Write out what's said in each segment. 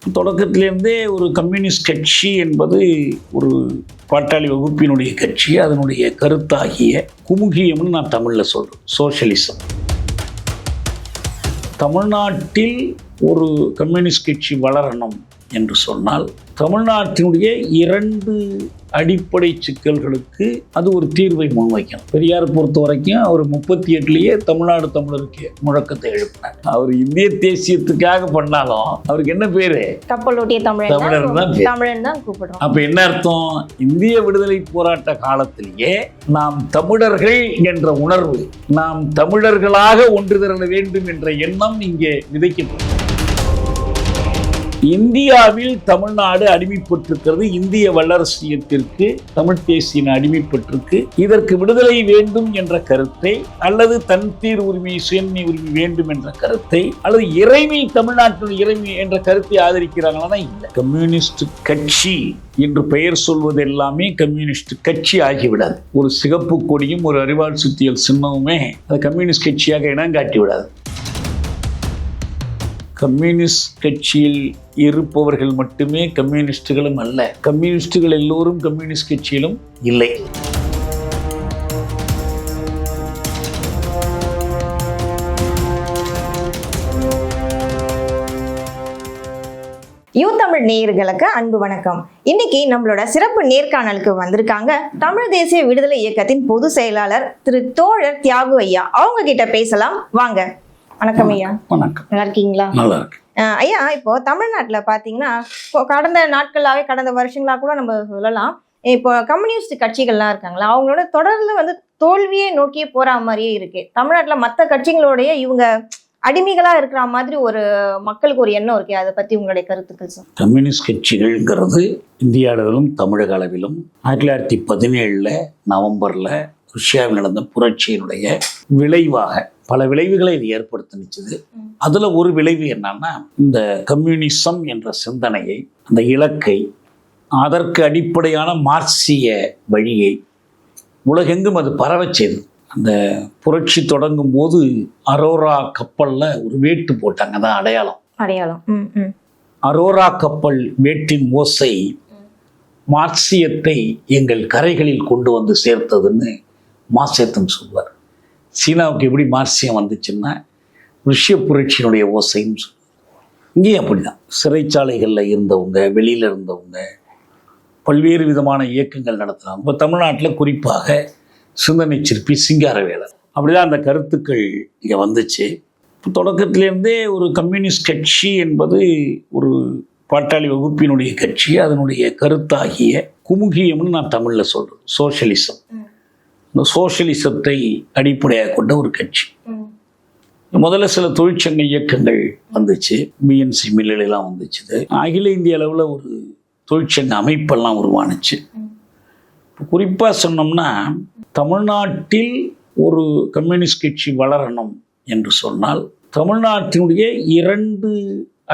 தொடக்கத்திலேருந்தே ஒரு கம்யூனிஸ்ட் கட்சி என்பது ஒரு பாட்டாளி வகுப்பினுடைய கட்சி. அதனுடைய கருத்தாகிய குமுகியம்னு நான் தமிழில் சொல்கிறேன், சோஷலிசம். தமிழ்நாட்டில் ஒரு கம்யூனிஸ்ட் கட்சி வளரணும் என்று சொன்னால் தமிழ்நாட்டினுடைய 2 அடிப்படை சிக்கல்களுக்கு அது ஒரு தீர்வை முன்வைக்கணும். பெரியார் பொறுத்த வரைக்கும் அவர் 38லேயே தமிழ்நாடு தமிழருக்கு முழக்கத்தை எழுப்பினார். அவர் இந்திய தேசியத்துக்காக பண்ணாலும் அவருக்கு என்ன பேரு? கப்பலோட்டிய தமிழர் தான். தமிழன் தான் கூப்பிடுறோம். அப்ப என்ன அர்த்தம்? இந்திய விடுதலை போராட்ட காலத்திலேயே நாம் தமிழர்கள் என்ற உணர்வு, நாம் தமிழர்களாக ஒன்று திரள வேண்டும் என்ற எண்ணம் இங்கே விதைக்கப்படும். இந்தியாவில் தமிழ்நாடு அடிமைப்பட்டிருக்கிறது. இந்திய வல்லரசியத்திற்கு தமிழ் தேசியம் அடிமைப்பட்டிருக்கு. இதற்கு விடுதலை வேண்டும் என்ற கருத்தை, அல்லது தன் தீர் உரிமை, சுயன்மை உரிமை வேண்டும் என்ற கருத்தை, அல்லது இறைமை, தமிழ்நாட்டின் இறைமை என்ற கருத்தை ஆதரிக்கிறாங்களா? இல்லை. கம்யூனிஸ்ட் கட்சி என்று பெயர் சொல்வது எல்லாமே கம்யூனிஸ்ட் கட்சி ஆகிவிடாது. ஒரு சிகப்பு கொடியும் ஒரு அறிவாள் சுத்தியல் சின்னமுமே அது கம்யூனிஸ்ட் கட்சியாக இனம் காட்டி விடாது. கம்யூனிஸ்ட் கட்சியில் இருப்பவர்கள் மட்டுமே கம்யூனிஸ்டுகளும் அல்ல, கம்யூனிஸ்டுகள் எல்லோரும் கம்யூனிஸ்ட் கட்சியிலும் இல்லை. யூ தமிழ் நேயர்களுக்கு அன்பு வணக்கம். இன்னைக்கு நம்மளோட சிறப்பு நேர்காணலுக்கு வந்திருக்காங்க தமிழ் தேசிய விடுதலை இயக்கத்தின் பொதுச் செயலாளர் திரு தோழர் தியாகு ஐயா. அவங்க கிட்ட பேசலாம் வாங்க. வணக்கம் ஐயா. வணக்கம். நல்லா இருக்கீங்களா? நல்லா இருக்கு ஐயா. இப்போ தமிழ்நாட்டில் பார்த்தீங்கன்னா இப்போ கடந்த நாட்களாகவே, கடந்த வருஷங்களாக கூட நம்ம சொல்லலாம், இப்போ கம்யூனிஸ்ட் கட்சிகள்லாம் இருக்காங்களா, அவங்களோட தொடர்ந்து தோல்வியை நோக்கியே போற மாதிரியே இருக்கு. தமிழ்நாட்டில் மற்ற கட்சிகளோடைய இவங்க அடிமைகளா இருக்கிற மாதிரி ஒரு மக்களுக்கு ஒரு எண்ணம் இருக்கு. அதை பத்தி உங்களுடைய கருத்துக்கள் சார். கம்யூனிஸ்ட் கட்சிகள்ங்கிறது இந்திய அளவிலும் தமிழக அளவிலும் 1917 நவம்பரில் ருஷ்யாவில் நடந்த புரட்சியினுடைய விளைவாக பல விளைவுகளை இது ஏற்படுத்தினுச்சு. அதில் ஒரு விளைவு என்னன்னா, இந்த கம்யூனிசம் என்ற சிந்தனையை, அந்த இலக்கை, அதற்கு அடிப்படையான மார்க்சிய வழியை உலகெங்கும் அது பரவச் செய்தது. அந்த புரட்சி தொடங்கும் போது அரோரா கப்பலில் ஒரு வேட்டு போட்டாங்க. அதான் அடையாளம். அரோரா கப்பல் வேட்டின் ஓசை மார்க்சியத்தை எங்கள் கரைகளில் கொண்டு வந்து சேர்த்ததுன்னு மாசேத்தன் சொல்வார். சீனாவுக்கு எப்படி மார்க்சியம் வந்துச்சுன்னா ருஷ்ய புரட்சியினுடைய ஓசைன்னு சொல்லுவார். இங்கேயும் அப்படிதான். சிறைச்சாலைகளில் இருந்தவங்க, வெளியில் இருந்தவங்க, பல்வேறு விதமான இயக்கங்கள் நடத்துகிறாங்க. இப்போ தமிழ்நாட்டில் குறிப்பாக சிந்தனை சிற்பி சிங்காரவேலர், அப்படிதான் அந்த கருத்துக்கள் இங்கே வந்துச்சு. இப்போ தொடக்கத்திலேருந்தே ஒரு கம்யூனிஸ்ட் கட்சி என்பது ஒரு பாட்டாளி வகுப்பினுடைய கட்சி. அதனுடைய கருத்தாகிய குமுகியம்னு நான் தமிழில் சொல்கிறேன், சோஷலிசம். இந்த சோஷலிசத்தை அடிப்படையாக கொண்ட ஒரு கட்சி. முதல்ல சில தொழிற்சங்க இயக்கங்கள் வந்துச்சு, பிஎன்சி மில்லெல்லாம் வந்துச்சு. அகில இந்திய அளவில் ஒரு தொழிற்சங்க அமைப்பெல்லாம் உருவானுச்சு. குறிப்பாக சொன்னோம்னா, தமிழ்நாட்டில் ஒரு கம்யூனிஸ்ட் கட்சி வளரணும் என்று சொன்னால் தமிழ்நாட்டினுடைய 2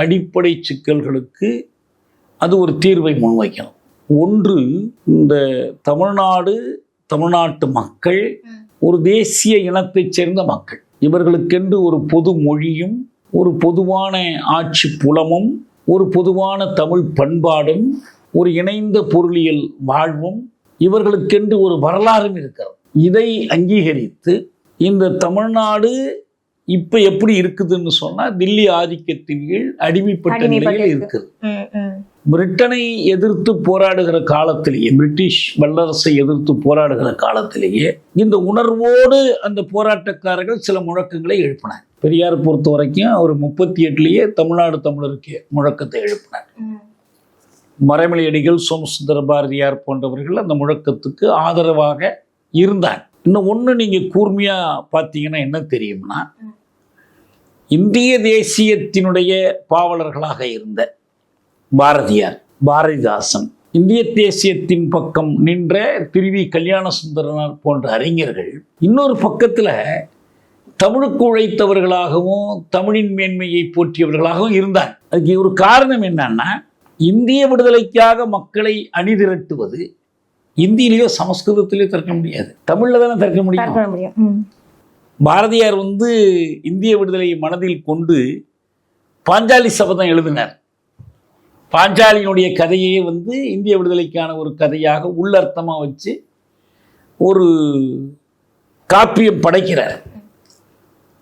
அடிப்படை சிக்கல்களுக்கு அது ஒரு தீர்வை முன்வைக்கணும். ஒன்று, இந்த தமிழ்நாட்டு மக்கள் ஒரு தேசிய இனத்தைச் சேர்ந்த மக்கள். இவர்களுக்கென்று ஒரு பொது மொழியும், ஒரு பொதுவான ஆட்சி புலமும், ஒரு பொதுவான தமிழ் பண்பாடும், ஒரு இணைந்த பொருளியல் வாழ்வும், இவர்களுக்கென்று ஒரு வரலாறும் இருக்கிறது. இதை அங்கீகரித்து இந்த தமிழ்நாடு இப்ப எப்படி இருக்குதுன்னு சொன்னா, தில்லி ஆதிக்கத்தின் கீழ் அடிமைப்பட்ட நிலையில் இருக்குது. பிரிட்டனை எதிர்த்து போராடுகிற காலத்திலேயே, பிரிட்டிஷ் வல்லரசை எதிர்த்து போராடுகிற காலத்திலேயே இந்த உணர்வோடு அந்த போராட்டக்காரர்கள் சில முழக்கங்களை எழுப்பினார். பெரியார் பொறுத்த வரைக்கும் அவர் 38லேயே தமிழ்நாடு தமிழருக்கு முழக்கத்தை எழுப்பினார். மறைமலையடிகள், சோமசுந்தர பாரதியார் போன்றவர்கள் அந்த முழக்கத்துக்கு ஆதரவாக இருந்தார். இன்னும் ஒன்று நீங்கள் கூர்மையாக பார்த்தீங்கன்னா என்ன தெரியும்னா, இந்திய தேசியத்தினுடைய பாவலர்களாக இருந்த பாரதியார், பாரதிதாசன், இந்திய தேசியத்தின் பக்கம் நின்ற திருவி கல்யாண சுந்தரனார் போன்ற அறிஞர்கள் இன்னொரு பக்கத்தில் தமிழுக்கு உழைத்தவர்களாகவும் தமிழின் மேன்மையை போற்றியவர்களாகவும் இருந்தார். அதுக்கு ஒரு காரணம் என்னன்னா, இந்திய விடுதலைக்காக மக்களை அணிதிரட்டுவது இந்தியிலேயோ சமஸ்கிருதத்திலேயோ திறக்க முடியாது, தமிழ்ல தானே திறக்க முடியும். பாரதியார் இந்திய விடுதலையை மனதில் கொண்டு பாஞ்சாலி சபதம் எழுதினார். பாஞ்சாலியினுடைய கதையே வந்து இந்திய விடுதலைக்கான ஒரு கதையாக உள்ளர்த்தமாக வச்சு ஒரு காப்பியம் படைக்கிறார்.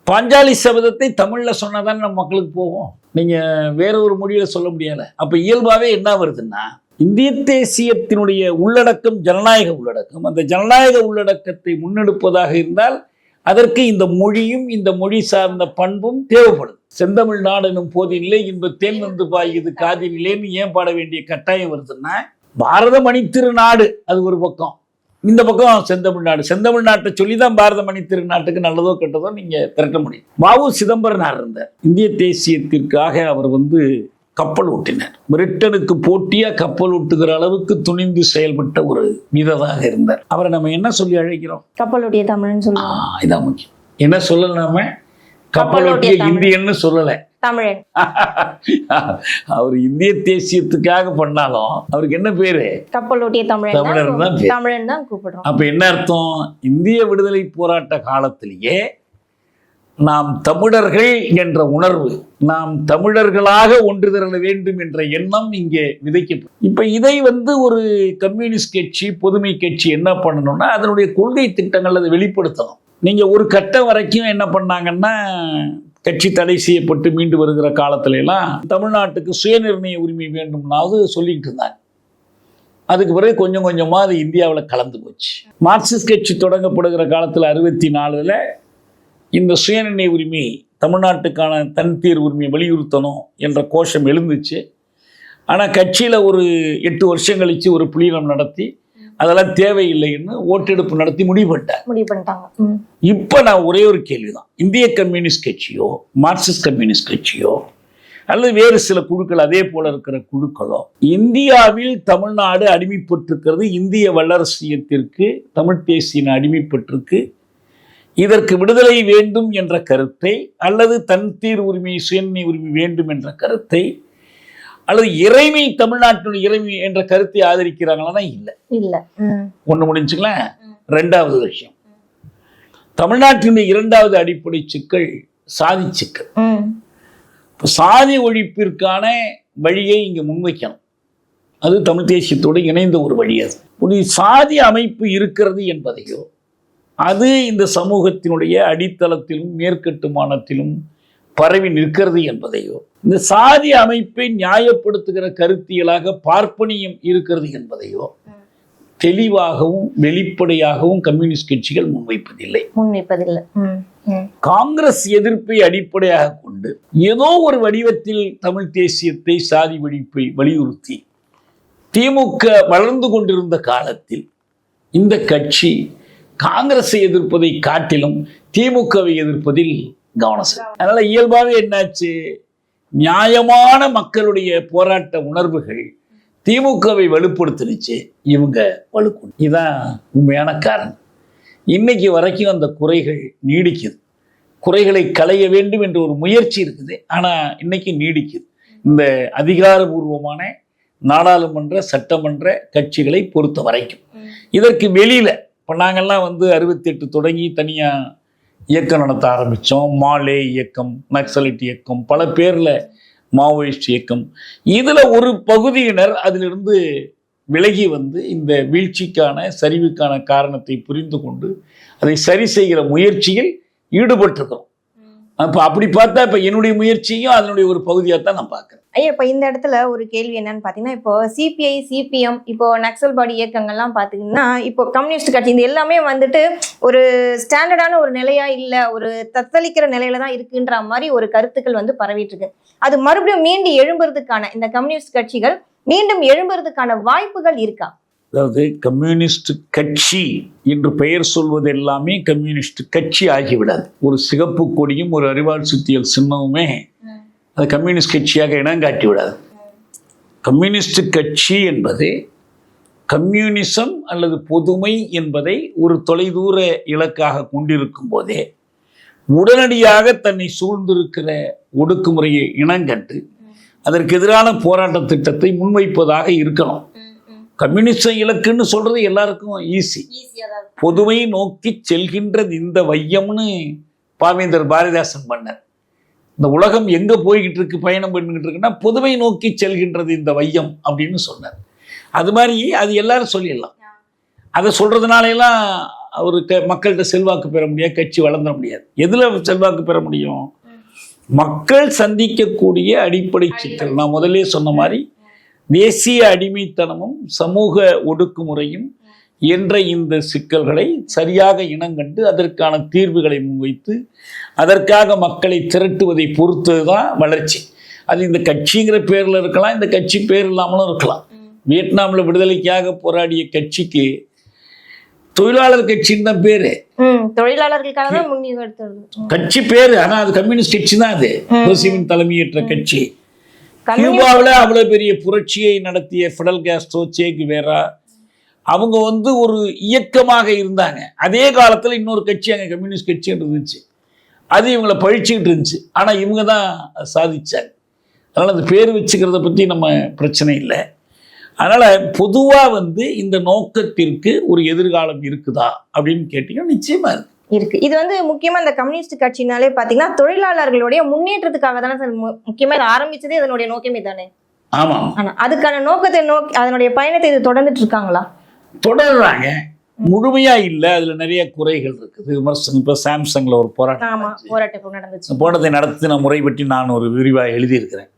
பாஞ்சாலி சபதத்தை தமிழில் சொன்னதான் நம்ம மக்களுக்கு போகும். நீங்கள் வேற ஒரு மொழியில் சொல்ல முடியலை. அப்போ இயல்பாகவே என்ன வருதுன்னா, இந்திய தேசியத்தினுடைய உள்ளடக்கம் ஜனநாயக உள்ளடக்கம். அந்த ஜனநாயக உள்ளடக்கத்தை முன்னெடுப்பதாக இருந்தால் அதற்கு இந்த மொழியும் இந்த மொழி சார்ந்த பண்பும் தேவைப்படுது. செந்தமிழ் நாடு எனும் போதினிலே இன்ப தேன் வந்து பாயுது காதினிலேன்னு ஏன் பாட வேண்டிய கட்டாயம் வருதுன்னா, பாரத மணித்திருநாடு அது ஒரு பக்கம், இந்த பக்கம் செந்தமிழ்நாடு. செந்தமிழ்நாட்டை சொல்லி தான் பாரத மணித்திருநாட்டுக்கு நல்லதோ கெட்டதோ நீங்க திரட்ட முடியும். வ.உ. சிதம்பரனார் இருந்தார். இந்திய தேசியத்திற்காக அவர் வந்து கப்பல் ஓட்டினார். பிரிட்டனுக்கு போட்டியா கப்பல் ஓட்டுகிற அளவுக்கு துணிந்து செயல்பட்ட ஒரு வீரராக இருந்தார். அவரை நம்ம என்ன சொல்லி அழைக்கிறோம்? கப்பலோட்டிய தமிழன் சொல்லுவோம். இதான் முக்கியம். என்ன சொல்லல, நாம கப்பலோட்டிய இந்தியன்னு சொல்லல, தமிழன். அவர் இந்திய தேசியத்துக்காக பண்ணாலும் அவருக்கு என்ன பேரு? கப்பலோட்டிய தமிழன் தான். தமிழன் தான் கூப்பிடுறோம். அப்ப என்ன அர்த்தம்? இந்திய விடுதலை போராட்ட காலத்திலேயே நாம் தமிழர்கள் என்ற உணர்வு, நாம் தமிழர்களாக ஒன்று திரள வேண்டும் என்ற எண்ணம் இங்கே விதைக்கப்படும். இப்ப இதை வந்து ஒரு கம்யூனிஸ்ட் கட்சி, பொதுமை கட்சி என்ன பண்ணணும்னா அதனுடைய கொள்கை திட்டங்கள் அதை வெளிப்படுத்தணும். நீங்க ஒரு கட்டம் வரைக்கும் என்ன பண்ணாங்கன்னா, கட்சி தடை செய்யப்பட்டு மீண்டு வருகிற காலத்துல எல்லாம் தமிழ்நாட்டுக்கு சுயநிர்ணய உரிமை வேண்டும்னாவது சொல்லிக்கிட்டு இருந்தாங்க. அதுக்கு பிறகு கொஞ்சம் கொஞ்சமா அது இந்தியாவில் கலந்து போச்சு. மார்க்சிஸ்ட் கட்சி தொடங்கப்படுகிற காலத்தில் 64 இந்த சுயநிர்ணய உரிமை, தமிழ்நாட்டுக்கான தன்தீர் உரிமையை வலியுறுத்தணும் என்ற கோஷம் எழுந்துச்சு. ஆனால் கட்சியில் ஒரு 8 வருஷம் கழிச்சு ஒரு புலினம் நடத்தி அதெல்லாம் தேவையில்லைன்னு ஓட்டெடுப்பு நடத்தி முடிவு பண்ணிட்டாங்க. இப்போ நான் ஒரே ஒரு கேள்விதான், இந்திய கம்யூனிஸ்ட் கட்சியோ மார்க்சிஸ்ட் கம்யூனிஸ்ட் கட்சியோ அல்லது வேறு சில குழுக்கள் அதே போல இருக்கிற குழுக்களோ, இந்தியாவில் தமிழ்நாடு அடிமைப்பட்டிருக்கிறது, இந்திய வல்லரசியத்திற்கு தமிழ் தேசிய அடிமைப்பட்டிருக்கு, இதற்கு விடுதலை வேண்டும் என்ற கருத்தை அல்லது தன்தீர் உரிமை சுயநிர்ணய உரிமை வேண்டும் என்ற கருத்தை அல்லது இறைமை, தமிழ்நாட்டினுடைய இறைமை என்ற கருத்தை ஆதரிக்கிறாங்களா? இல்ல. ஒண்ணு முடிஞ்சுக்கலாம். ரெண்டாவது விஷயம், தமிழ்நாட்டினுடைய இரண்டாவது அடிப்படை சிக்கல் சாதி சிக்கல். சாதி ஒழிப்பிற்கான வழியை இங்க முன்வைக்கணும். அது தமிழ் தேசியத்தோடு இணைந்த ஒரு வழி. அது ஒரு சாதி அமைப்பு இருக்கிறது என்பதையோ, அது இந்த சமூகத்தினுடைய அடித்தளத்திலும் மேற்கட்டுமானத்திலும் பரவி நிற்கிறது என்பதையோ, இந்த சாதி அமைப்பை நியாயப்படுத்துகிற கருத்தியலாக பார்ப்பனியம் இருக்கிறது என்பதையோ தெளிவாகவும் வெளிப்படையாகவும் கம்யூனிஸ்ட் கட்சிகள் முன்வைப்பதில்லை. காங்கிரஸ் எதிர்ப்பை அடிப்படையாக கொண்டு ஏதோ ஒரு வடிவத்தில் தமிழ் தேசியத்தை, சாதி ஒழிப்பை வலியுறுத்தி திமுக வளர்ந்து கொண்டிருந்த காலத்தில் இந்த கட்சி காங்கிரஸை எதிர்ப்பதை காட்டிலும் திமுகவை எதிர்ப்பதில் கவனம் செலுத்தும். அதனால இயல்பாகவே என்னாச்சு, நியாயமான மக்களுடைய போராட்ட உணர்வுகள் திமுகவை வலுப்படுத்தினுச்சு, இவங்க வலுக்கும். இதுதான் உண்மையான காரணம். இன்னைக்கு வரைக்கும் அந்த குறைகள் நீடிக்குது. குறைகளை களைய வேண்டும் என்ற ஒரு முயற்சி இருக்குது, ஆனா இன்னைக்கு நீடிக்குது. இந்த அதிகாரபூர்வமான நாடாளுமன்ற சட்டமன்ற கட்சிகளை பொறுத்த வரைக்கும். இதற்கு வெளியில இப்போ நாங்கள்லாம் வந்து 68 தொடங்கி தனியாக இயக்கம் நடத்த ஆரம்பித்தோம். மாலே இயக்கம், நக்சலைட் இயக்கம், பல பேரில் மாவோயிஸ்ட் இயக்கம். இதில் ஒரு பகுதியினர் அதிலிருந்து விலகி வந்து இந்த வீழ்ச்சிக்கான, சரிவுக்கான காரணத்தை புரிந்து கொண்டு அதை சரி செய்கிற முயற்சியில் ஈடுபட்டிருக்கிறோம். அப்போ அப்படி பார்த்தா இப்போ என்னுடைய முயற்சியும் அதனுடைய ஒரு பகுதியாக தான் நான் பார்க்குறேன். ஐயா, இப்போ இந்த இடத்துல ஒரு கேள்வி என்னன்னு பார்த்தீங்கன்னா, இப்போ சிபிஐ, சிபிஎம், இப்போ நக்சல் பாடி இயக்கங்கள்லாம் பார்த்தீங்கன்னா, இப்போ கம்யூனிஸ்ட் கட்சி இது எல்லாமே வந்துட்டு ஒரு ஸ்டாண்டர்டான ஒரு நிலையா இல்லை, ஒரு தத்தளிக்கிற நிலையில தான் இருக்குன்ற மாதிரி ஒரு கருத்துக்கள் வந்து பரவிட்டு இருக்கு. அது மறுபடியும் மீண்டும் எழும்புறதுக்கான, இந்த கம்யூனிஸ்ட் கட்சிகள் மீண்டும் எழும்புறதுக்கான வாய்ப்புகள் இருக்கா? அதாவது கம்யூனிஸ்ட் கட்சி என்று பெயர் சொல்வது எல்லாமே கம்யூனிஸ்ட் கட்சி ஆகிவிடாது. ஒரு சிகப்பு கொடியும் ஒரு அறிவாள் சுத்தியல் சின்னமுமே அது கம்யூனிஸ்ட் கட்சியாக இனம் காட்டி விடாது. கம்யூனிஸ்ட் கட்சி என்பது கம்யூனிசம் அல்லது பொதுமை என்பதை ஒரு தொலைதூர இலக்காக கொண்டிருக்கும் போதே உடனடியாக தன்னை சூழ்ந்திருக்கிற ஒடுக்குமுறையை இனங்கண்டு அதற்கு எதிரான போராட்ட திட்டத்தை முன்வைப்பதாக இருக்கணும். கம்யூனிஸ்ட் இலக்குன்னு சொல்றது எல்லாருக்கும் ஈஸி. பொதுமை நோக்கி செல்கின்றது இந்த வையம்னு பாவேந்தர் பாரதிதாசன் பண்ணார். இந்த உலகம் எங்கே போய்கிட்டு இருக்கு, பயணம் பண்ணிக்கிட்டு இருக்குன்னா பொதுமை நோக்கி செல்கின்றது இந்த வையம் அப்படின்னு சொன்னார். அது மாதிரி அது எல்லாரும் சொல்லிடலாம். அதை சொல்கிறதுனாலெல்லாம் அவர் மக்கள்கிட்ட செல்வாக்கு பெற முடியாது, கட்சி வளர்ந்துட முடியாது. எதில் செல்வாக்கு பெற முடியும்? மக்கள் சந்திக்கக்கூடிய அடிப்படை சிக்கல், நான் முதலே சொன்ன மாதிரி தேசிய அடிமைத்தனமும் சமூக ஒடுக்குமுறையும் என்ற இந்த சிக்கல்களை சரியாக இனங்கண்டு அதற்கான தீர்வுகளை முன்வைத்து அதற்காக மக்களை திரட்டுவதை பொறுத்தது தான் வளர்ச்சி. அது இந்த கட்சிங்கிற பேரில் இருக்கலாம், இந்த கட்சி பேர் இல்லாமலும் இருக்கலாம். வியட்நாமில் விடுதலைக்காக போராடிய கட்சிக்கு தொழிலாளர் கட்சின்னு தான் பேரு, தொழிலாளர்களுக்காக கட்சி பேரு. ஆனா அது கம்யூனிஸ்ட் கட்சி தான். அது ஹோசிமின் தலைமையேற்ற கட்சி. கியூபாவில் அவ்வளவு பெரிய புரட்சியை நடத்திய ஃபிடல் காஸ்ட்ரோ, சே குவேரா அவங்க ஒரு இயக்கமாக இருந்தாங்க. அதே காலத்தில் இன்னொரு கட்சி அங்கே கம்யூனிஸ்ட் கட்சி இருந்துச்சு, அது இவங்களை பழிச்சுக்கிட்டு இருந்துச்சு. ஆனால் இவங்க தான் சாதிச்சாங்க. அதனால் அந்த பேர் வச்சுக்கிறத பற்றி நம்ம பிரச்சனை இல்லை. அதனால் பொதுவாக இந்த நோக்கத்திற்கு ஒரு எதிர்காலம் இருக்குதா அப்படின்னு கேட்டீங்கன்னா நிச்சயமாக இருக்கு. இது முக்கியமா இந்த கம்யூனிஸ்ட் கட்சினாலே பாத்தீங்கன்னா தொழிலாளர்களுடைய முன்னேற்றத்துக்காக தானே சார் முக்கியமா இதை ஆரம்பிச்சதே அதனுடைய நோக்கமே தானே. ஆமா. ஆனா அதுக்கான நோக்கத்தை நோக்கி அதனுடைய பயணத்தை இது தொடர்ந்துட்டு இருக்காங்களா? தொடர்றாங்க, முழுமையா இல்லை. அதுல நிறைய குறைகள் இருக்குது, விமர்சனம். இப்போ சாம்சங்ல ஒரு போராட்டம் நடந்துச்சு. போராட்டத்தை நடத்தின முறை பற்றி நான் ஒரு விரிவாக எழுதியிருக்கிறேன்.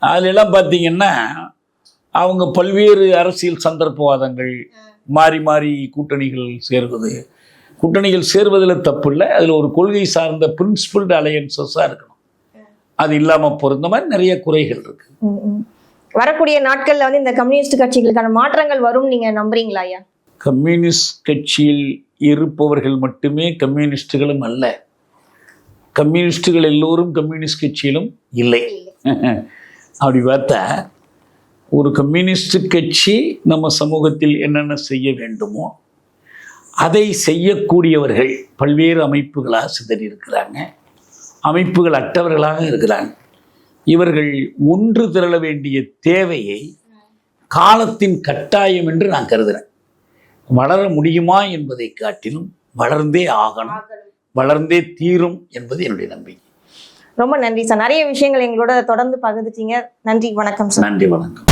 அதுல எல்லாம் பார்த்தீங்கன்னா அவங்க பல்வேறு அரசியல் சந்தர்ப்பவாதங்கள், மாறி மாறி கூட்டணிகள் சேர்வது. கூட்டணிகள் சேர்வதில் தப்பு இல்லை, அதில் ஒரு கொள்கை சார்ந்த பிரின்சிபல்டு அலையன்சஸாக இருக்கணும். அது இல்லாமல் பொருந்த மாதிரி நிறைய குறைகள் இருக்கு. வரக்கூடிய நாட்கள்ல இந்த கம்யூனிஸ்ட் கட்சிகளுக்கான மாற்றங்கள் வரும் நீங்க நம்புறீங்களா ஐயா? கம்யூனிஸ்ட் கட்சியில் இருப்பவர்கள் மட்டுமே கம்யூனிஸ்டுகளும் அல்ல, கம்யூனிஸ்டுகள் எல்லோரும் கம்யூனிஸ்ட் கட்சியிலும் இல்லை. அப்படி பார்த்தா ஒரு கம்யூனிஸ்ட் கட்சி நம்ம சமூகத்தில் என்னென்ன செய்ய வேண்டுமோ அதை செய்யக்கூடியவர்கள் பல்வேறு அமைப்புகளாக சிதறி இருக்கிறாங்க, அமைப்புகள் அற்றவர்களாக இருக்கிறாங்க. இவர்கள் ஒன்று திரள வேண்டிய தேவையை காலத்தின் கட்டாயம் என்று நான் கருதுகிறேன். வளர முடியுமா என்பதை காட்டிலும் வளர்ந்தே ஆகணும், வளர்ந்தே தீரும் என்பது என்னுடைய நம்பிக்கை. ரொம்ப நன்றி சார், நிறைய விஷயங்கள் எங்களோட தொடர்ந்து பகிர்ந்துட்டீங்க. நன்றி, வணக்கம் சார். நன்றி, வணக்கம்.